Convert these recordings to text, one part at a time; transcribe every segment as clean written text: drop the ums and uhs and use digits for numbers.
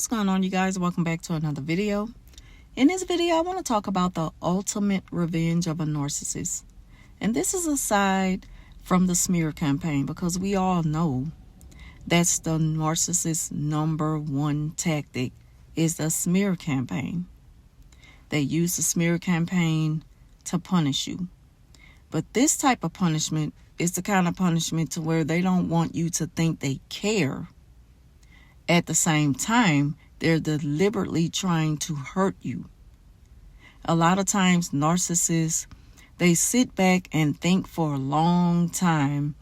going on, you guys? Welcome back to another video. In this video, I want to talk about the ultimate revenge of a narcissist. And this is aside from the smear campaign, because we all know that's the narcissist's #1 tactic is the smear campaign. They use the smear campaign to punish you. But this type of punishment is the kind of punishment to where they don't want you to think they care. At the same time, they're deliberately trying to hurt you. A lot of times, narcissists, they sit back and think for a long time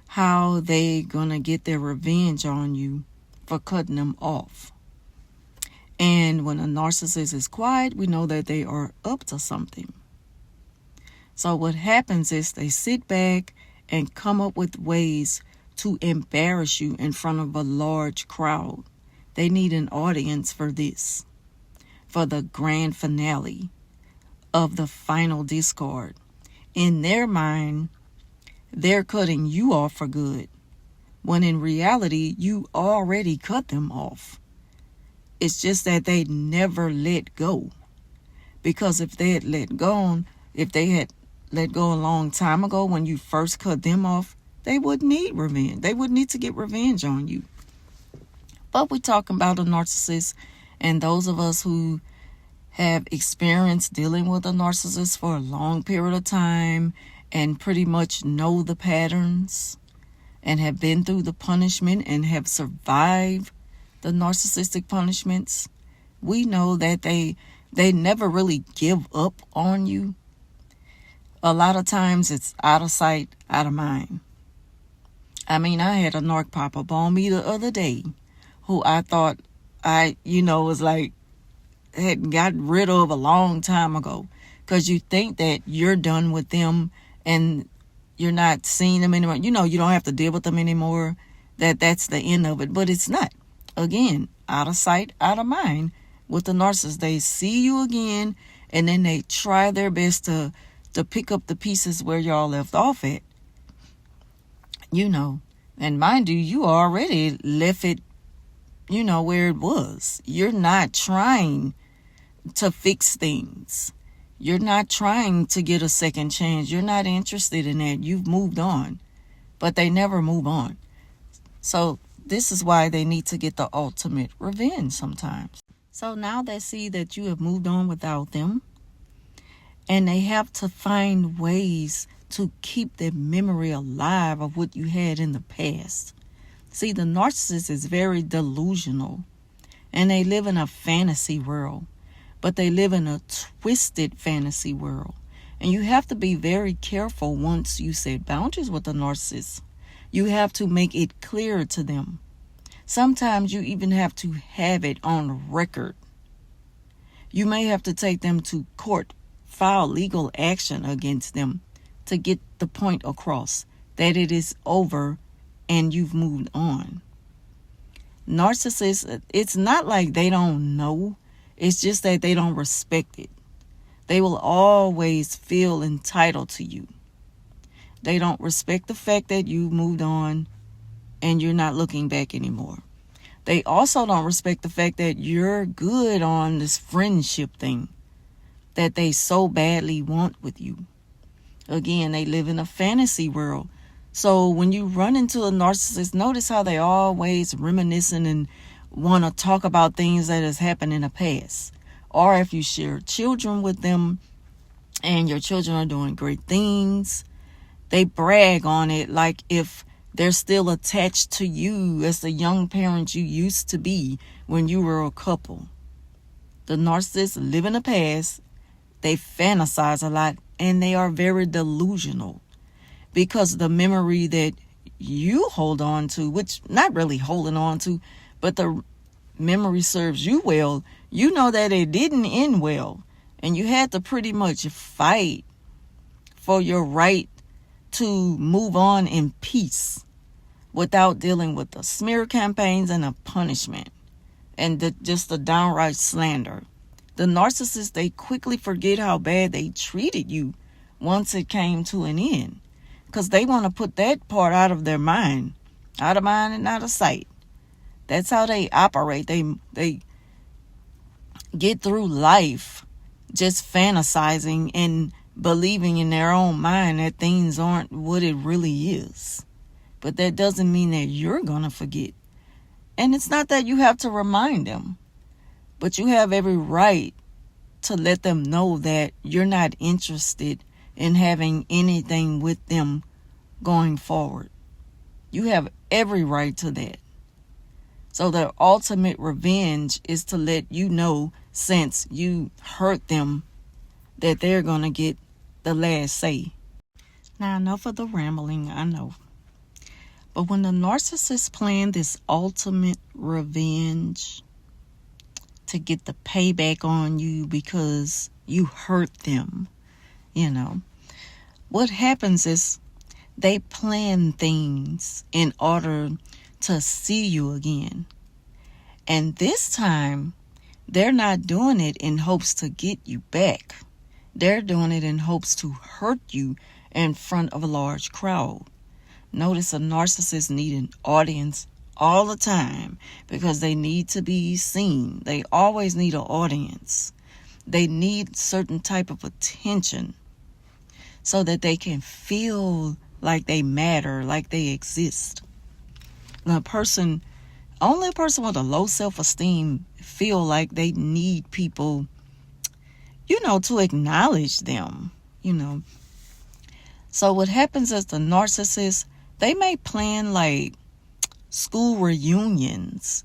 how they gonna get their revenge on you for cutting them off. And when a narcissist is quiet, we know that they are up to something. So what happens is they sit back and come up with ways to embarrass you in front of a large crowd. They need an audience for this, for the grand finale of the final discard. In their mind, they're cutting you off for good, when in reality, you already cut them off. It's just that they never let go. Because if they had let go a long time ago when you first cut them off, they wouldn't need revenge. They wouldn't need to get revenge on you. But we're talking about a narcissist, and those of us who have experience dealing with a narcissist for a long period of time and pretty much know the patterns and have been through the punishment and have survived the narcissistic punishments, we know that they never really give up on you. A lot of times it's out of sight, out of mind. I mean, I had a narc pop up on me the other day who I thought was like, had gotten rid of a long time ago. Because you think that you're done with them and you're not seeing them anymore. You don't have to deal with them anymore. That's the end of it. But it's not. Again, out of sight, out of mind. With the narcissist, they see you again and then they try their best to pick up the pieces where y'all left off at. And mind you, you already left it, where it was. You're not trying to fix things. You're not trying to get a second chance. You're not interested in that. You've moved on. But they never move on. So this is why they need to get the ultimate revenge sometimes. So now they see that you have moved on without them, and they have to find ways to keep their memory alive of what you had in the past. See, the narcissist is very delusional, and they live in a fantasy world, but they live in a twisted fantasy world. And you have to be very careful once you set boundaries with the narcissist. You have to make it clear to them. Sometimes you even have to have it on record. You may have to take them to court, file legal action against them to get the point across that it is over and you've moved on. Narcissists, it's not like they don't know. It's just that they don't respect it. They will always feel entitled to you. They don't respect the fact that you moved on and you're not looking back anymore. They also don't respect the fact that you're good on this friendship thing that they so badly want with you. Again, they live in a fantasy world. So when you run into a narcissist, notice how they always reminiscing and want to talk about things that has happened in the past. Or if you share children with them and your children are doing great things, they brag on it like if they're still attached to you as the young parent you used to be when you were a couple. The narcissists live in the past. They fantasize a lot, and they are very delusional because the memory that you hold on to, which not really holding on to, but the memory serves you well, you know that it didn't end well, and you had to pretty much fight for your right to move on in peace without dealing with the smear campaigns and the punishment and just the downright slander. The narcissists, they quickly forget how bad they treated you once it came to an end, because they want to put that part out of their mind, out of mind and out of sight. That's how they operate. They get through life just fantasizing and believing in their own mind that things aren't what it really is. But that doesn't mean that you're going to forget. And it's not that you have to remind them, but you have every right to let them know that you're not interested in having anything with them going forward. You have every right to that. So the ultimate revenge is to let you know, since you hurt them, that they're going to get the last say. Now, enough of the rambling, I know. But when the narcissist plan this ultimate revenge to get the payback on you because you hurt them, what happens is they plan things in order to see you again. And this time, they're not doing it in hopes to get you back. They're doing it in hopes to hurt you in front of a large crowd. Notice a narcissist need an audience all the time because they need to be seen. They always need an audience. They need certain type of attention so that they can feel like they matter, like they exist. Only a person with a low self-esteem feel like they need people, to acknowledge them, So what happens is the narcissist, they may plan like school reunions,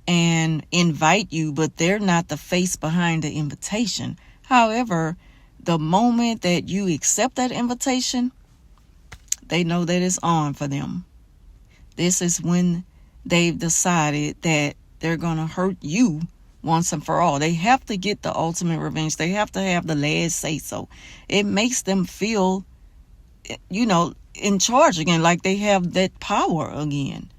and invite you, but they're not the face behind the invitation. However, the moment that you accept that invitation, they know that it's on for them. This is when they've decided that they're going to hurt you once and for all. They have to get the ultimate revenge. They have to have the last say so. It makes them feel, in charge again, like they have that power again.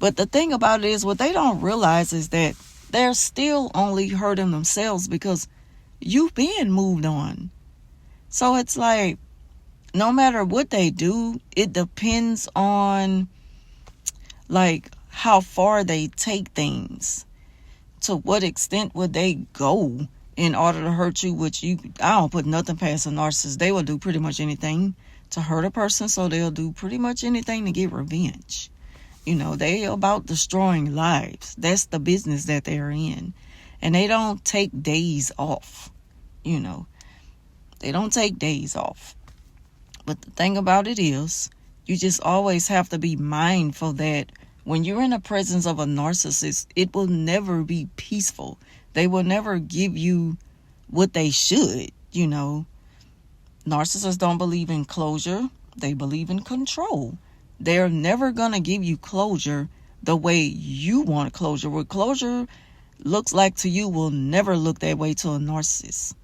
But the thing about it is, what they don't realize is that they're still only hurting themselves because you've been moved on. So it's like, no matter what they do, it depends on like how far they take things. To what extent would they go in order to hurt you? I don't put nothing past a narcissist. They will do pretty much anything to hurt a person, so they'll do pretty much anything to get revenge. They about destroying lives. That's the business that they're in. And they don't take days off. They don't take days off. But the thing about it is, you just always have to be mindful that when you're in the presence of a narcissist, it will never be peaceful. They will never give you what they should, Narcissists don't believe in closure. They believe in control. They're never going to give you closure the way you want closure. What closure looks like to you will never look that way to a narcissist.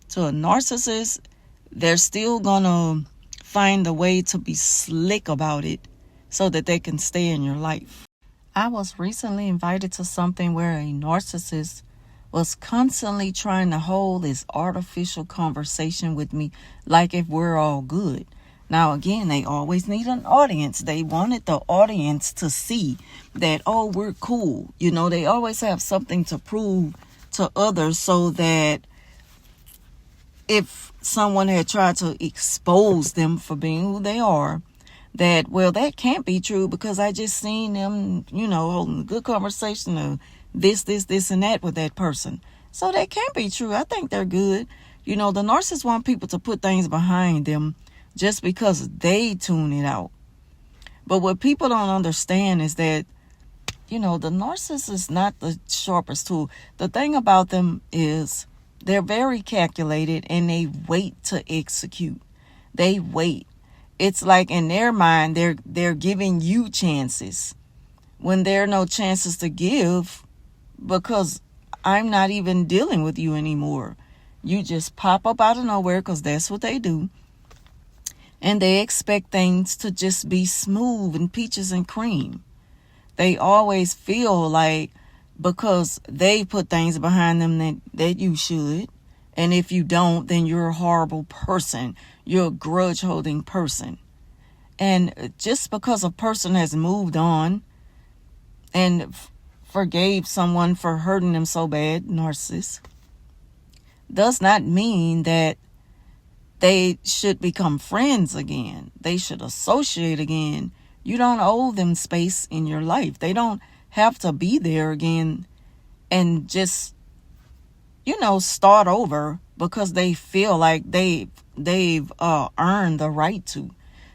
To a narcissist, they're still going to find a way to be slick about it so that they can stay in your life. I was recently invited to something where a narcissist was constantly trying to hold this artificial conversation with me like if we're all good. Now, again, they always need an audience. They wanted the audience to see that, we're cool. They always have something to prove to others so that if someone had tried to expose them for being who they are, that can't be true because I just seen them, holding a good conversation of this, and that with that person. So that can't be true. I think they're good. The narcissists want people to put things behind them just because they tune it out. But what people don't understand is that, the narcissist is not the sharpest tool. The thing about them is they're very calculated and they wait to execute. They wait. It's like in their mind, they're giving you chances when there are no chances to give because I'm not even dealing with you anymore. You just pop up out of nowhere because that's what they do. And they expect things to just be smooth and peaches and cream. They always feel like because they put things behind them that you should. And if you don't, then you're a horrible person. You're a grudge-holding person. And just because a person has moved on and forgave someone for hurting them so bad, narcissist, does not mean that they should become friends again. They should associate again. You don't owe them space in your life. They don't have to be there again and just, start over because they feel like they've earned the right to.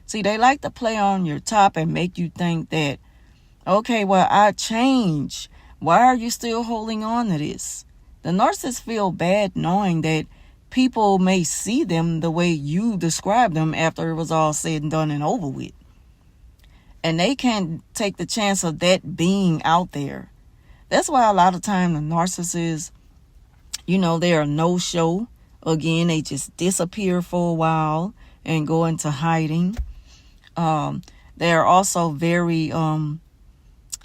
See, they like to play on your top and make you think that, okay, well, I changed. Why are you still holding on to this? The narcissists feel bad knowing that people may see them the way you described them after it was all said and done and over with. And they can't take the chance of that being out there. That's why a lot of time the narcissists, they're a no-show. Again, they just disappear for a while and go into hiding. They're also very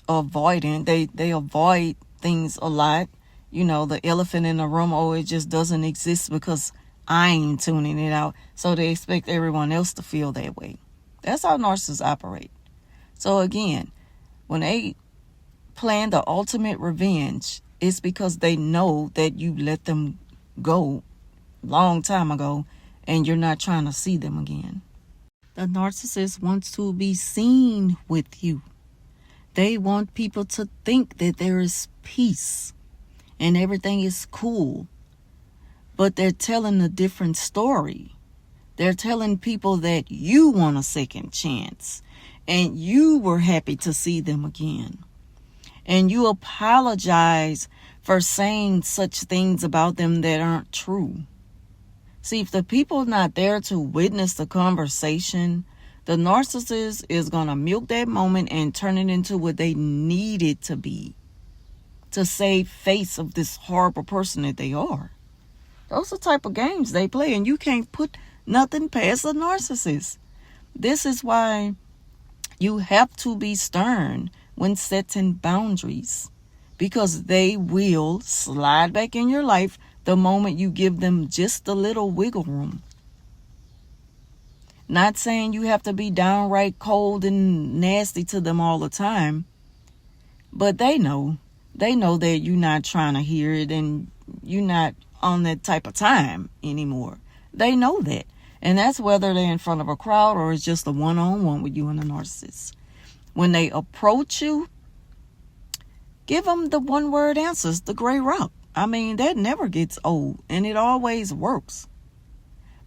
avoidant. They avoid things a lot. The elephant in the room, it just doesn't exist because I ain't tuning it out. So they expect everyone else to feel that way. That's how narcissists operate. So again, when they plan the ultimate revenge, it's because they know that you let them go long time ago and you're not trying to see them again. The narcissist wants to be seen with you. They want people to think that there is peace and everything is cool. But they're telling a different story. They're telling people that you want a second chance and you were happy to see them again. And you apologize for saying such things about them that aren't true. See, if the people not there to witness the conversation, the narcissist is going to milk that moment and turn it into what they need it to be, to save face of this horrible person that they are. Those are the type of games they play, and you can't put nothing past a narcissist. This is why you have to be stern when setting boundaries, because they will slide back in your life the moment you give them just a little wiggle room. Not saying you have to be downright cold and nasty to them all the time, but they know that you're not trying to hear it and you're not on that type of time anymore. They know that. And that's whether they're in front of a crowd or it's just a one-on-one with you and the narcissist. When they approach you, give them the one-word answers, the gray rock. That never gets old and it always works.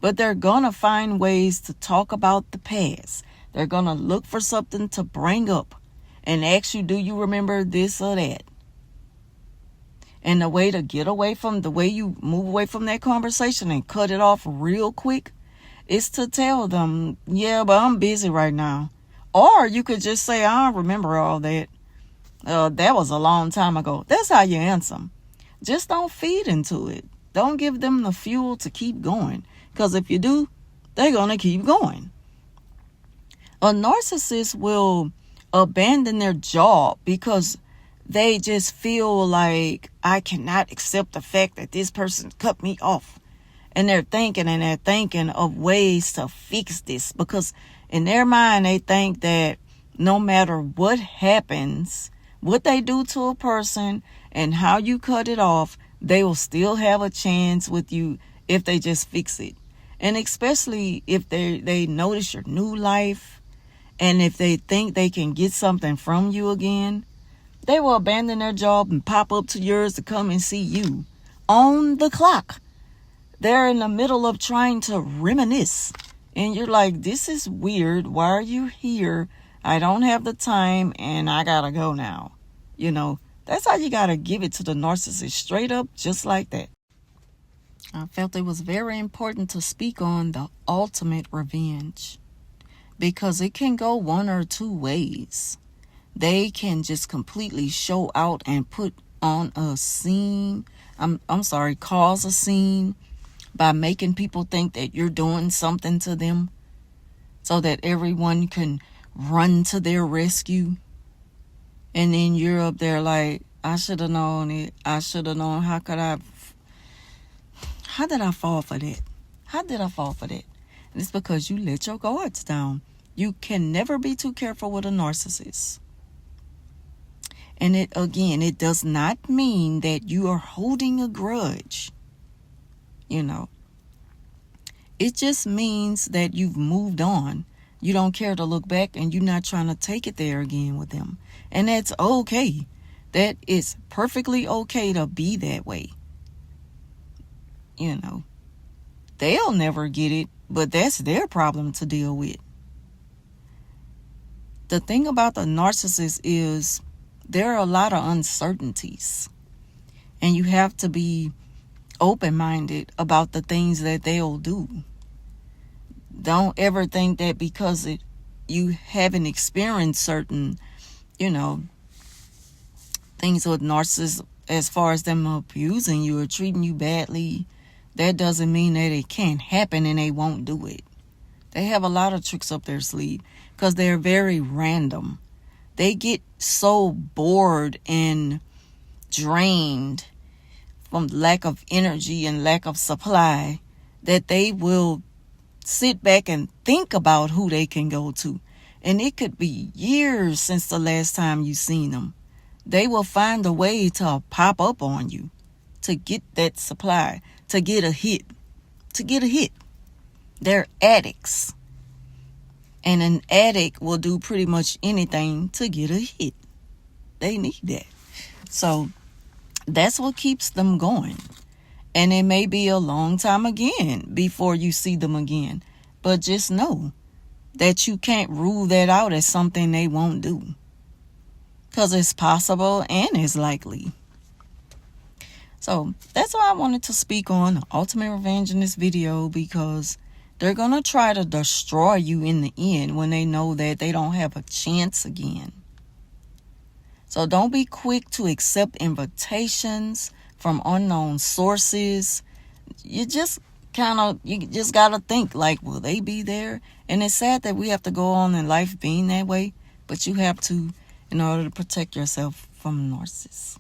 But they're going to find ways to talk about the past. They're going to look for something to bring up and ask you, do you remember this or that? And the way to get away from, the way you move away from that conversation and cut it off real quick is to tell them, yeah, but I'm busy right now. Or you could just say, I don't remember all that. That was a long time ago. That's how you answer them. Just don't feed into it. Don't give them the fuel to keep going. Because if you do, they're going to keep going. A narcissist will abandon their job because they just feel like, I cannot accept the fact that this person cut me off. And they're thinking of ways to fix this. Because in their mind, they think that no matter what happens, what they do to a person and how you cut it off, they will still have a chance with you if they just fix it. And especially if they notice your new life and if they think they can get something from you again, they will abandon their job and pop up to yours to come and see you on the clock. They're in the middle of trying to reminisce. And you're like, this is weird. Why are you here? I don't have the time and I gotta go now. That's how you gotta give it to the narcissist, straight up, just like that. I felt it was very important to speak on the ultimate revenge because it can go one or two ways. They can just completely show out and put on a scene. Cause a scene by making people think that you're doing something to them so that everyone can run to their rescue. And then you're up there like, I should have known it. I should have known. How did I fall for that? And it's because you let your guards down. You can never be too careful with a narcissist. And it does not mean that you are holding a grudge. It just means that you've moved on. You don't care to look back, and you're not trying to take it there again with them. And that's okay. That is perfectly okay to be that way. They'll never get it, but that's their problem to deal with. The thing about the narcissist is there are a lot of uncertainties, and you have to be open-minded about the things that they'll do. Don't ever think that because you haven't experienced certain, things with narcissists, as far as them abusing you or treating you badly, that doesn't mean that it can't happen and they won't do it. They have a lot of tricks up their sleeve because they're very random. They get so bored and drained from lack of energy and lack of supply that they will sit back and think about who they can go to. And it could be years since the last time you seen them. They will find a way to pop up on you to get that supply, to get a hit. They're addicts. And an addict will do pretty much anything to get a hit. They need that. So that's what keeps them going. And it may be a long time again before you see them again. But just know that you can't rule that out as something they won't do. Because it's possible and it's likely. So that's why I wanted to speak on ultimate revenge in this video, because they're going to try to destroy you in the end when they know that they don't have a chance again. So don't be quick to accept invitations from unknown sources. You just got to think, like, will they be there? And it's sad that we have to go on in life being that way, but you have to in order to protect yourself from narcissists.